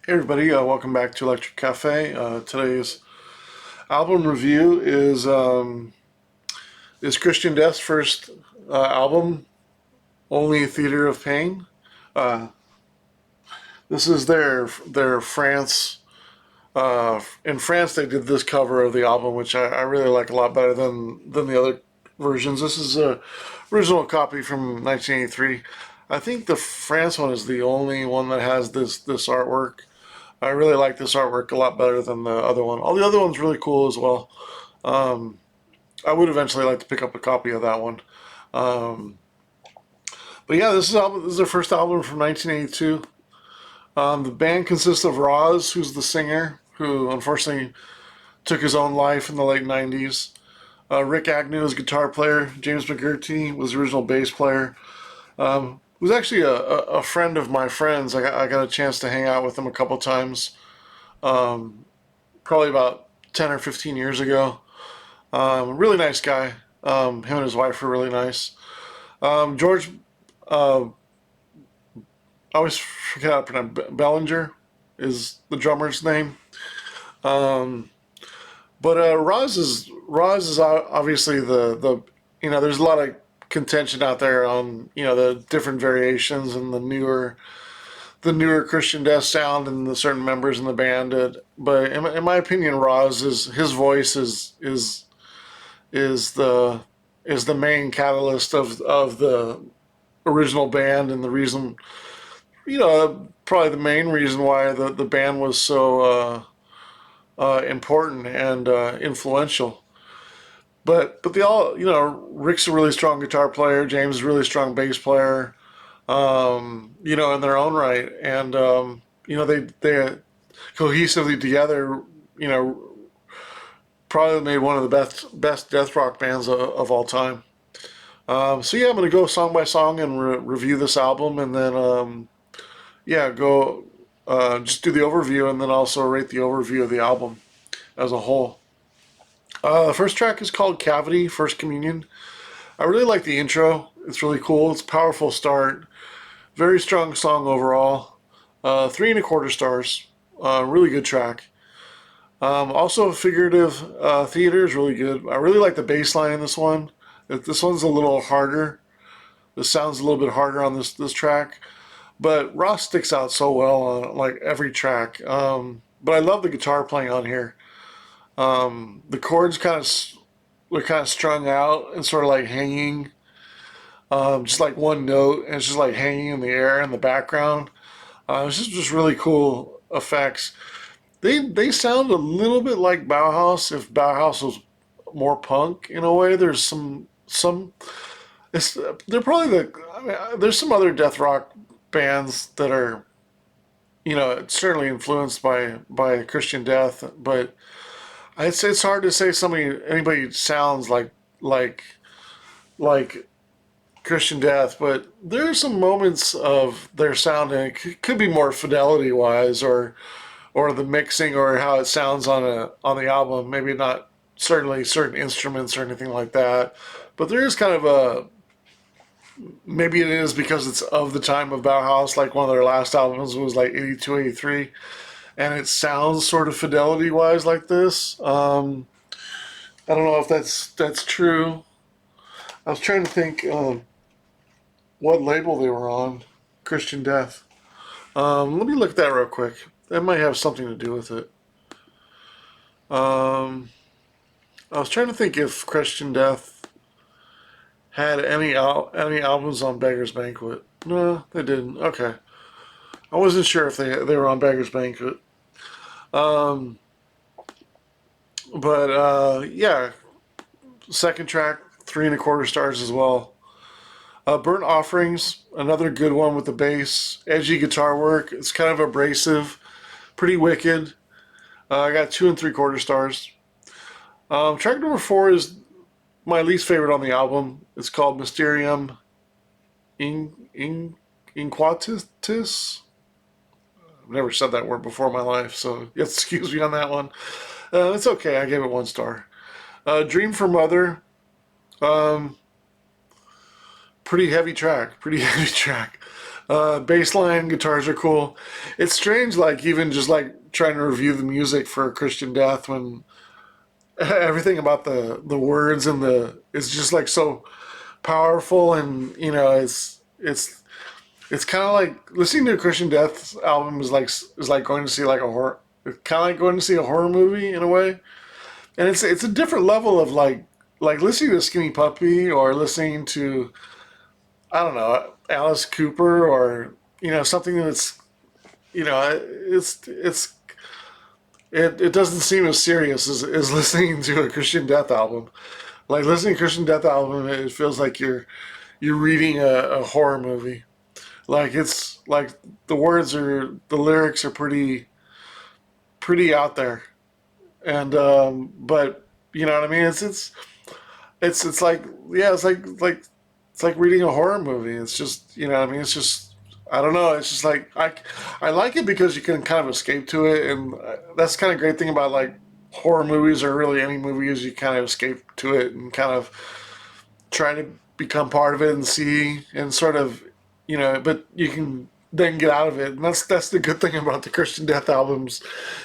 Hey everybody, welcome back to Electric Cafe. Today's album review is Christian Death's first album, Only Theater of Pain. Uh, this is their France. In France, they did this cover of the album, which I really like a lot better than the other versions. This is a original copy from 1983. I think the France one is the only one that has this artwork. I really like this artwork a lot better than the other one. All the other ones really cool as well. Um, I would eventually like to pick up a copy of that one. Um, but yeah, this is their first album from 1982. The band consists of Roz, who's the singer, who unfortunately took his own life in the late 90s. Rick Agnew is guitar player. James McGurty was the original bass player. Who's actually a friend of my friends. I got a chance to hang out with him a couple times, probably about 10 or 15 years ago. Really nice guy. Him and his wife were really nice. George, uh, I always forget how to pronounce Bellinger is the drummer's name. Um, but Roz is obviously the there's a lot of contention out there on the different variations and the newer Christian Death sound and the certain members in the band. But in my opinion, Roz is his voice is the is the main catalyst of the original band and the reason probably the main reason why the band was so important and influential. But they all Rick's a really strong guitar player, James is a really strong bass player, in their own right, and they cohesively together, you know, probably made one of the best death rock bands of all time. So yeah, I'm gonna go song by song and review this album, and then yeah, go just do the overview, and then also rate the overview of the album as a whole. The first track is called Cavity, First Communion. I really like the intro. It's really cool. It's a powerful start. Very strong song overall. 3.25 stars. Really good track. Also, figurative theater is really good. I really like the bass line in this one. This one's a little harder. This sounds a little bit harder on this track, but Ross sticks out so well on like every track. But I love the guitar playing on here. The chords they're kind of strung out and sort of like hanging, just like one note, and it's just like hanging in the air in the background. It's just really cool effects. They sound a little bit like Bauhaus if Bauhaus was more punk in a way. There's some it's they're probably I mean, there's some other death rock bands that are certainly influenced by Christian Death, but I'd say it's hard to say anybody sounds like like Christian Death, but there are some moments of their sound, and it could be more fidelity wise, or the mixing, or how it sounds on the album. Maybe not certainly certain instruments or anything like that, but there is kind of a maybe it is because it's of the time of Bauhaus. Like one of their last albums was like 82, 83, and it sounds sort of fidelity wise like this. I don't know if that's true. I was trying to think what label they were on. Christian Death. Let me look at that real quick. That might have something to do with it. Um, I was trying to think if Christian Death had any albums on Beggar's Banquet. No, they didn't. Okay, I wasn't sure if they were on Beggar's Banquet. Um, but yeah, second track, 3.25 stars as well. Burnt Offerings, another good one with the bass, edgy guitar work. It's kind of abrasive, pretty wicked. I got 2.75 stars. Track number 4 is my least favorite on the album. It's called Mysterium Inquietus. I've never said that word before in my life, so you have to excuse me on that one. It's okay. I gave it 1 star. Dream for Mother. Um, Pretty heavy track. Pretty heavy track. Bass line guitars are cool. It's strange, like even just like trying to review the music for Christian Death when everything about the words and the it's just like so powerful, and it's kind of like listening to a Christian Death album is like going to see like a horror. It's kind of like going to see a horror movie in a way, and it's a different level of like listening to Skinny Puppy or listening to I don't know Alice Cooper or something that's it doesn't seem as serious as listening to a Christian Death album. Like listening to a Christian Death album, it feels like you're reading a horror movie. Like it's like the lyrics are pretty out there, and but you know what I mean. It's like yeah, it's like reading a horror movie. It's just you know what I mean. It's just I don't know. It's just like I like it because you can kind of escape to it, and that's kind of great thing about like horror movies or really any movie is you kind of escape to it and kind of try to become part of it and see and sort of but you can then get out of it, and that's the good thing about the Christian Death albums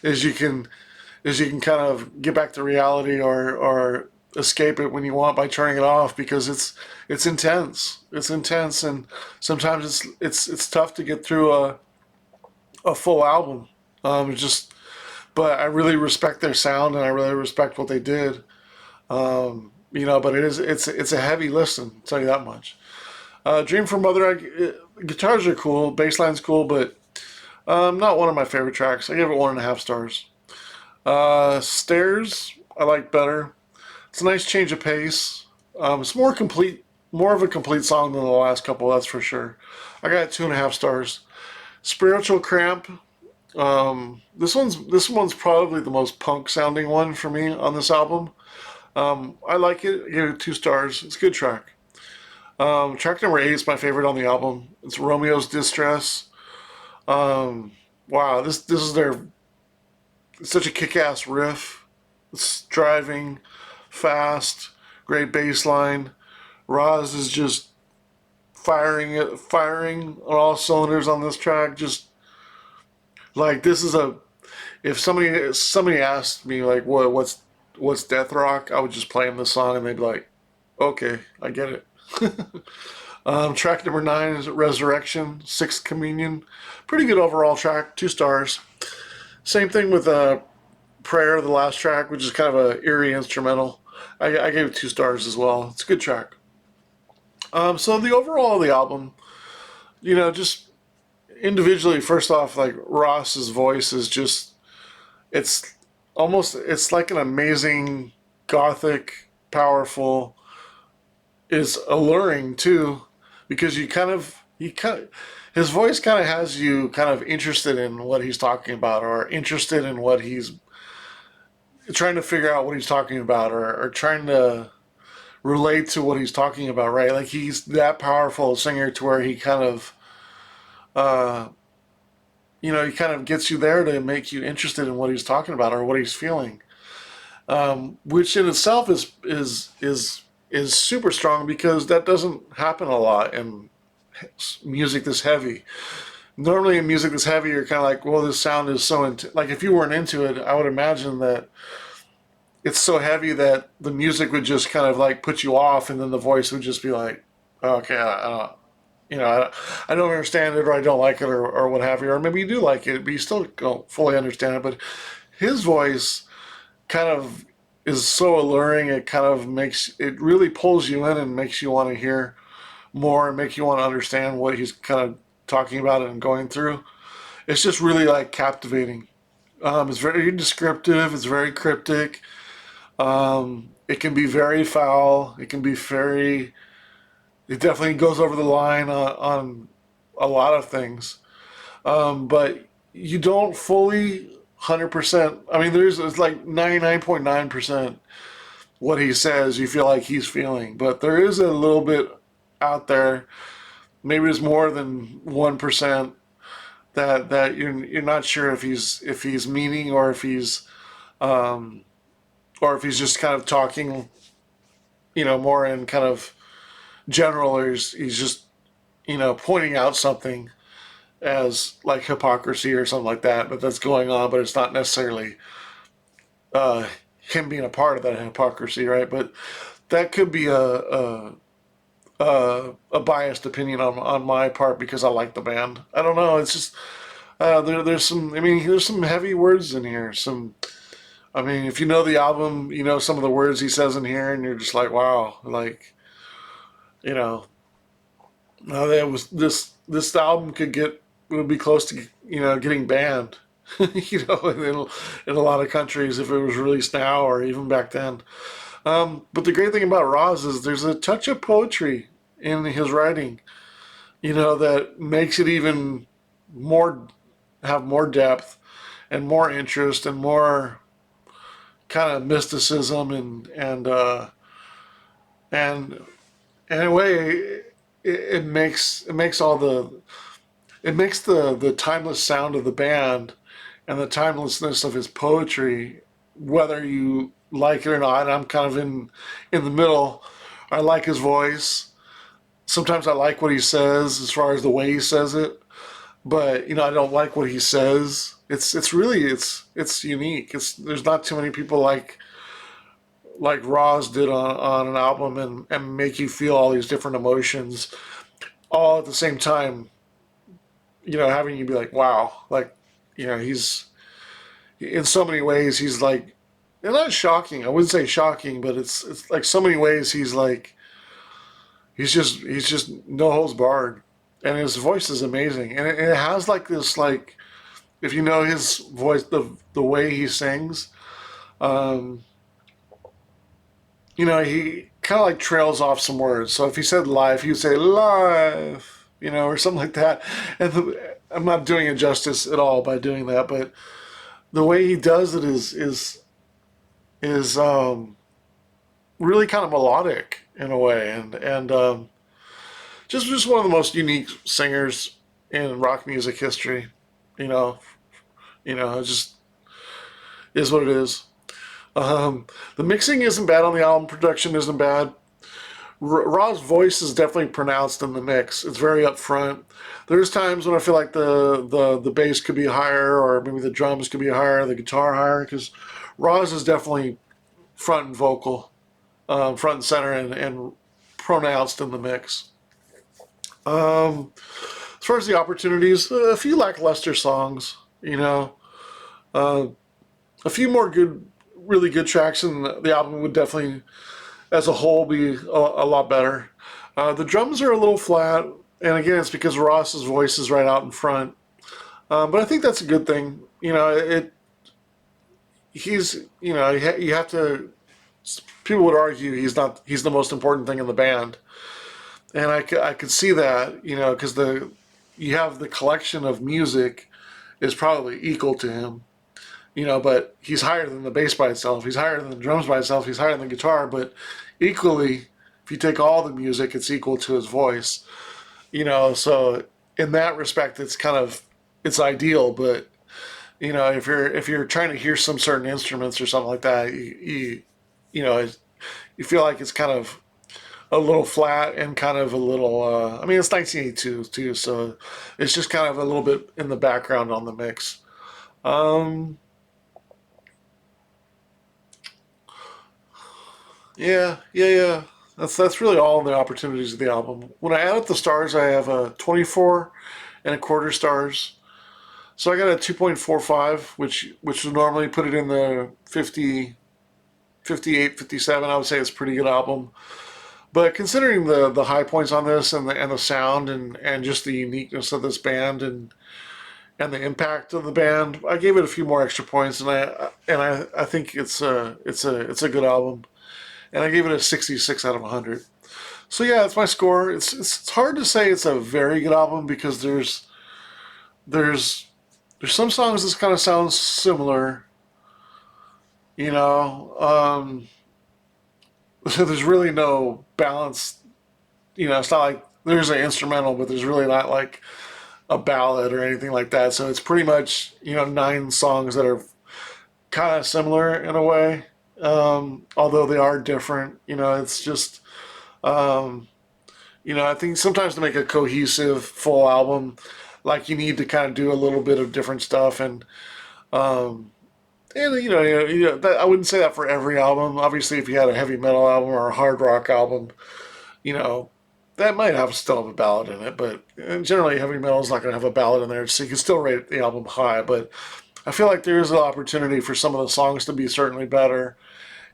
is you can kind of get back to reality or escape it when you want by turning it off because it's intense. It's intense, and sometimes it's tough to get through a full album. Just but I really respect their sound and I really respect what they did. But it's a heavy listen. I'll tell you that much. Dream for Mother, guitars are cool, bass line's cool, but not one of my favorite tracks. I give it 1.5 stars. Stairs, I like better. It's a nice change of pace. It's more of a complete song than the last couple, that's for sure. I got 2.5 stars. Spiritual Cramp. This one's probably the most punk sounding one for me on this album. I like it. I give it 2 stars. It's a good track. Track number 8 is my favorite on the album. It's Romeo's Distress. Wow, this is their it's such a kick-ass riff. It's driving, fast, great bass line. Roz is just firing on all cylinders on this track. Just like this is a if somebody asked me like what's Death Rock, I would just play them the song and they'd be like, okay, I get it. Track number 9 is Resurrection, Sixth Communion. Pretty good overall track, 2 stars. Same thing with Prayer, the last track, which is kind of a eerie instrumental. I gave it 2 stars as well. It's a good track. So the overall of the album, just individually, first off, like Ross's voice is just it's it's like an amazing gothic, powerful, is alluring too, because his voice kind of has you kind of interested in what he's talking about or interested in what he's trying to figure out what he's talking about or trying to relate to what he's talking about, right? Like he's that powerful singer to where he kind of uh he kind of gets you there to make you interested in what he's talking about or what he's feeling, which in itself is super strong because that doesn't happen a lot in music this heavy. Normally in music this heavy, you're kind of like, well, this sound is so like if you weren't into it, I would imagine that it's so heavy that the music would just kind of like put you off, and then the voice would just be like, okay, I don't understand it, or I don't like it, or what have you, or maybe you do like it, but you still don't fully understand it. But his voice kind of is so alluring. It kind of it really pulls you in and makes you want to hear more and make you want to understand what he's kind of talking about and going through. It's just really like captivating. It's very descriptive. It's very cryptic. It can be very foul. It can be very. It definitely goes over the line on a lot of things. But you don't fully 100%. I mean, it's like 99.9% what he says. You feel like he's feeling, but there is a little bit out there. Maybe it's more than 1% that you're not sure if he's meaning um, or if he's just kind of talking, more in kind of general, or he's just pointing out something as like hypocrisy or something like that, but that's going on, but it's not necessarily uh, him being a part of that hypocrisy, right? But that could be a biased opinion on my part because I like the band. I don't know. It's just there's some. I mean, there's some heavy words in here. Some. I mean, if you know the album, you know some of the words he says in here, and you're just like, wow, like you know, that was this album could get would be close to getting banned. In a lot of countries if it was released now or even back then. But the great thing about Roz is there's a touch of poetry in his writing, that makes it even more have more depth and more interest and more kind of mysticism and in a way it makes all it makes the timeless sound of the band and the timelessness of his poetry, whether you like it or not. I'm kind of in the middle. I like his voice. Sometimes I like what he says as far as the way he says it, but I don't like what he says. It's unique. There's not too many people like Roz did on an album and make you feel all these different emotions all at the same time. Having you be like, wow, like he's in so many ways he's like, and not shocking. I wouldn't say shocking, but it's like so many ways he's like he's just no holds barred, and his voice is amazing, and it has like this like if you know his voice, the way he sings, um, he kind of like trails off some words. So if he said life, he would say life, or something like that. And I'm not doing it justice at all by doing that, but the way he does it is really kind of melodic in a way, and just one of the most unique singers in rock music history. You know, it just is what it is. The mixing isn't bad on the album. Production isn't bad. Raw's voice is definitely pronounced in the mix. It's very upfront. There's times when I feel like the bass could be higher, or maybe the drums could be higher, the guitar higher, because Raw's is definitely front and vocal, front and center, and pronounced in the mix. As far as the opportunities, a few lackluster songs, uh, a few more really good tracks, and the album would definitely, as a whole, be a lot better. The drums are a little flat, and again, it's because Ross's voice is right out in front. But I think that's a good thing. You have to. People would argue he's not. He's the most important thing in the band, and I could see that. Because you have the collection of music is probably equal to him. But he's higher than the bass by itself. He's higher than the drums by itself. He's higher than the guitar. But equally, if you take all the music, it's equal to his voice. So in that respect, it's ideal. But if you're trying to hear some certain instruments or something like that, you know you feel like it's kind of a little flat and kind of a little. I mean, it's 1982 too, so it's just kind of a little bit in the background on the mix. Um, Yeah, yeah, yeah. That's really all the opportunities of the album. When I add up the stars, I have a 24 and a quarter stars. So I got a 2.45, which would normally put it in the 50, 58, 57. I would say it's a pretty good album. But considering the high points on this and the sound and just the uniqueness of this band and the impact of the band, I gave it a few more extra points, and I think it's a good album, and I gave it a 66 out of 100. So yeah, that's my score. It's hard to say it's a very good album because there's there's some songs that kind of sound similar, you know. There's really no balance. It's not like there's an instrumental, but there's really not like a ballad or anything like that. So it's pretty much nine songs that are kind of similar in a way, although they are different. It's just um, I think sometimes to make a cohesive full album, like you need to kind of do a little bit of different stuff, and that, I wouldn't say that for every album. Obviously, if you had a heavy metal album or a hard rock album, you know, that might have still have a ballad in it, but generally heavy metal is not going to have a ballad in there, so you can still rate the album high. But I feel like there is an opportunity for some of the songs to be certainly better,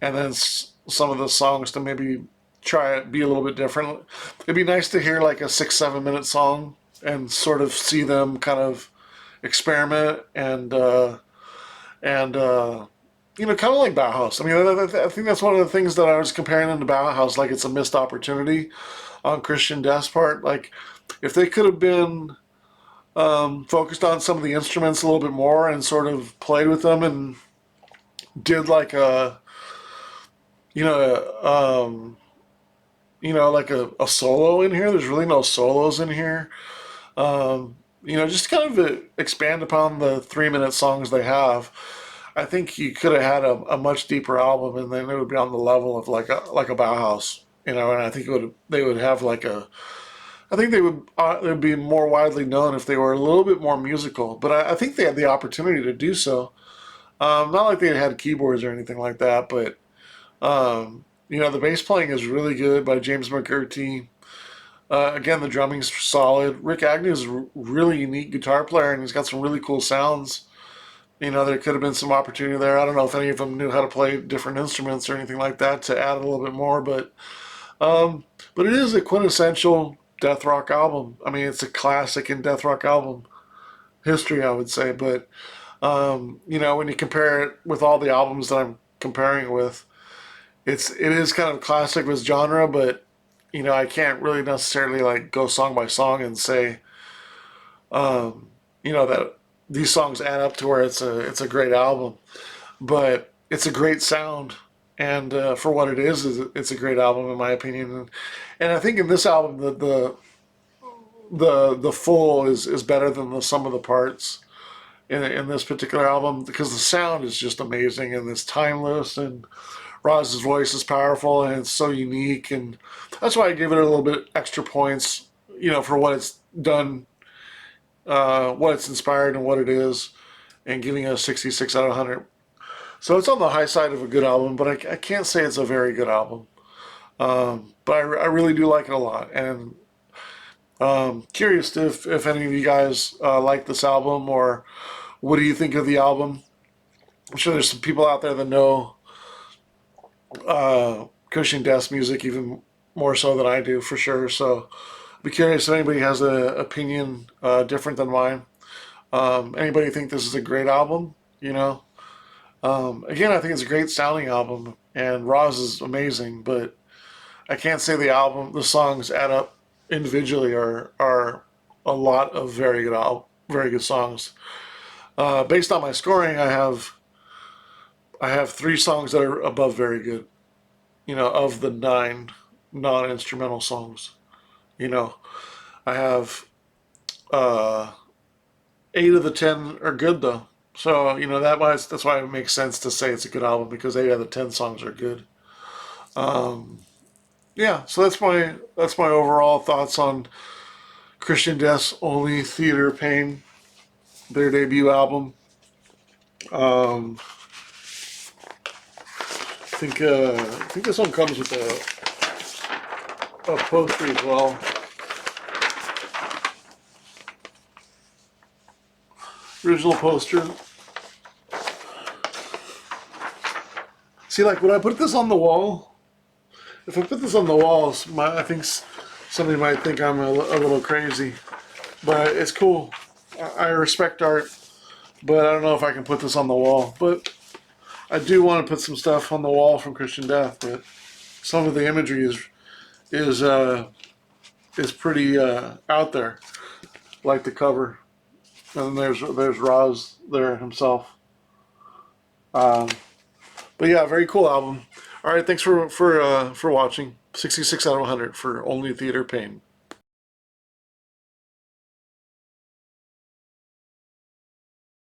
and then some of the songs to maybe try it be a little bit different. It'd be nice to hear like a 6 7 minute song and sort of see them kind of experiment and kind of like Bauhaus. I mean, I think that's one of the things that I was comparing them to Bauhaus, like it's a missed opportunity on Christian Death's part. Like, if they could have been focused on some of the instruments a little bit more and sort of played with them and did like you know, like a solo in here. There's really no solos in here. Just kind of expand upon the 3 minute songs they have. I think you could have had a much deeper album, and then it would be on the level of like a Bauhaus, and I think they would have like a. I think they would be more widely known if they were a little bit more musical. But I think they had the opportunity to do so. Not like they had keyboards or anything like that, but the bass playing is really good by James McGurty. Again, the drumming's solid. Rick Agnew's a really unique guitar player, and he's got some really cool sounds. There could have been some opportunity there. I don't know if any of them knew how to play different instruments or anything like that to add a little bit more, but it is a quintessential death rock album. I mean, it's a classic in death rock album history, I would say. But when you compare it with all the albums that I'm comparing it with, it is kind of classic with genre, but I can't really necessarily like go song by song and say, that these songs add up to where it's a great album. But it's a great sound, and for what it is it's a great album in my opinion. And I think in this album, the full is better than the sum of the parts in this particular album because the sound is just amazing and it's timeless and Roz's voice is powerful and it's so unique, and that's why I give it a little bit extra points, for what it's done, what it's inspired and what it is, and giving it a 66 out of 100. So it's on the high side of a good album, but I can't say it's a very good album. But I really do like it a lot, and curious if any of you guys like this album, or what do you think of the album? I'm sure there's some people out there that know Christian Death's music even more so than I do, for sure. So I'd be curious if anybody has an opinion different than mine. Anybody think this is a great album? Again, I think it's a great sounding album, and Roz is amazing, but I can't say the songs add up individually are a lot of very good songs. Based on my scoring, I have 3 songs that are above very good. Of the 9 non-instrumental songs, I have 8 of the 10 are good though. So that's why it makes sense to say it's a good album because 8 out of the 10 songs are good. Yeah, so that's my overall thoughts on Christian Death's Only Theater Pain, their debut album. Um, I think this one comes with a poster as well. Original poster. See, like when I put this on the wall, if I put this on the walls, I think somebody might think I'm a little crazy, but it's cool. I respect art, but I don't know if I can put this on the wall. But I do want to put some stuff on the wall from Christian Death. But some of the imagery is pretty out there, like the cover. And there's Roz there himself. Um, but yeah, very cool album. All right, thanks for watching. 66 out of 100 for Only Theater Pain.